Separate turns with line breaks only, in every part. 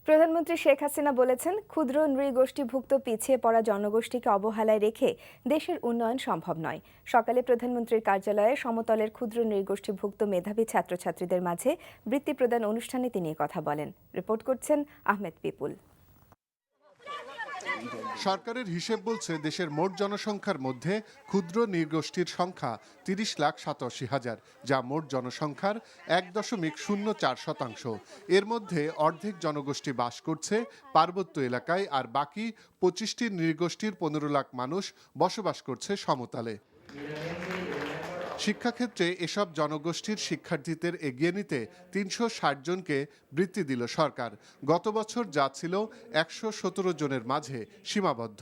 প্রধানমন্ত্রী শেখ হাসিনা বলেছেন, ক্ষুদ্র নৃগোষ্ঠীভুক্ত পিছিয়ে পড়া জনগোষ্ঠীকে অবহেলায় রেখে দেশের উন্নয়ন সম্ভব নয়। সকালে প্রধানমন্ত্রীর কার্যালয়ে সমতলের ক্ষুদ্র নৃগোষ্ঠীভুক্ত মেধাবী ছাত্রছাত্রীদের মাঝে বৃত্তি প্রদান অনুষ্ঠানে তিনি কথা বলেন। রিপোর্ট করছেন আহমেদ পিপুল।
সরকারের হিসেব বলছে দেশের মোট জনসংখ্যার মধ্যে ক্ষুদ্র নৃগোষ্ঠীর সংখ্যা ৩০,৮৭,০০০, যা মোট জনসংখ্যার ১.০৪%। এর মধ্যে অর্ধেক জনগোষ্ঠী বাস করছে পার্বত্য এলাকায়, আর বাকি ২৫টি নৃগোষ্ঠীর ১৫ লাখ মানুষ বসবাস করছে সমতলে। শিক্ষাক্ষেত্রে এসব জনগোষ্ঠীর শিক্ষার্থীদের এগিয়ে নিতে ৩৬০ জনকে বৃত্তি দিল সরকার। গত বছর যা ছিল ১১৭ জনের মাঝে সীমাবদ্ধ।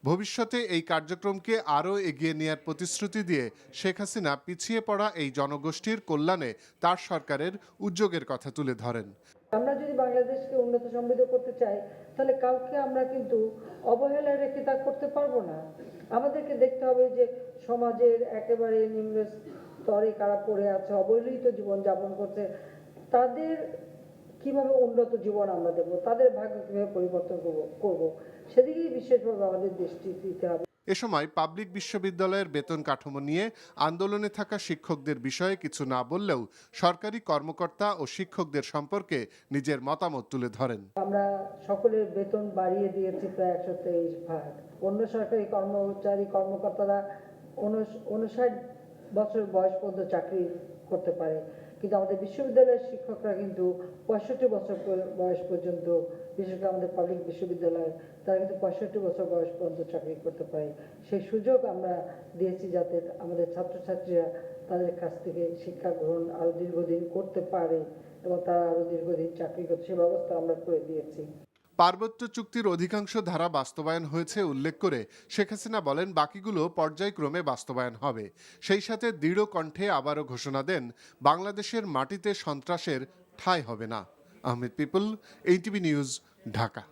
ভবিষ্যতে এই কার্যক্রমকে আরও এগিয়ে নেওয়ার প্রতিশ্রুতি দিয়ে শেখ হাসিনা পিছিয়ে পড়া এই জনগোষ্ঠীর কল্যাণে তার সরকারের উদ্যোগের কথা তুলে ধরেন।
আমরা যদি বাংলাদেশকে উন্নত সমৃদ্ধ করতে চাই, তাহলে কাউকে আমরা কিন্তু অবহেলায় রেখে তা করতে পারবো না। আমাদেরকে দেখতে হবে যে সমাজের একেবারে নিম্ন স্তরে কারা পড়ে আছে, অবহেলিত জীবন যাপন করছে, তাদের কিভাবে উন্নত জীবন আমরা দেবো, তাদের ভাগ্য কিভাবে পরিবর্তন করব, সেদিকেই বিশেষভাবে আমাদের দৃষ্টি দিতে হবে।
এ সময় পাবলিক বিশ্ববিদ্যালয়ের বেতন কাঠামো নিয়ে আন্দোলনে থাকা শিক্ষকদের বিষয়ে কিছু না বললেও সরকারি কর্মকর্তা ও শিক্ষকদের সম্পর্কে নিজের মতামত তুলে ধরেন।
আমরা সকলের বেতন বাড়িয়ে দিয়েছি প্রায় ১২৩ ভাগ। অন্য সরকারি কর্মকর্তারা ৫৯ বছর বয়স পর্যন্ত চাকরি করতে পারে, কিন্তু আমাদের বিশ্ববিদ্যালয়ের শিক্ষকরা কিন্তু ৬৫ বছর বয়স পর্যন্ত, বিশেষ করে আমাদের পাবলিক বিশ্ববিদ্যালয়, তারা কিন্তু ৬৫ বছর বয়স পর্যন্ত চাকরি করতে পারে। সেই সুযোগ আমরা দিয়েছি যাতে আমাদের ছাত্রছাত্রীরা তাদের কাছ থেকে শিক্ষা গ্রহণ আরো দীর্ঘদিন করতে পারে এবং তারা আরো দীর্ঘদিন চাকরি করতে, সে ব্যবস্থা আমরা করে দিয়েছি।
পার্বত্য চুক্তির অধিকাংশ ধারা বাস্তবায়ন হয়েছে উল্লেখ করে শেখ হাসিনা বলেন, বাকিগুলো পর্যায়ক্রমে বাস্তবায়ন হবে। সেই সাথে দৃঢ় কণ্ঠে আবারও ঘোষণা দেন, বাংলাদেশের মাটিতে সন্ত্রাসের ঠাঁই হবে না। আহমেদ পিপুল, ATV নিউজ, ঢাকা।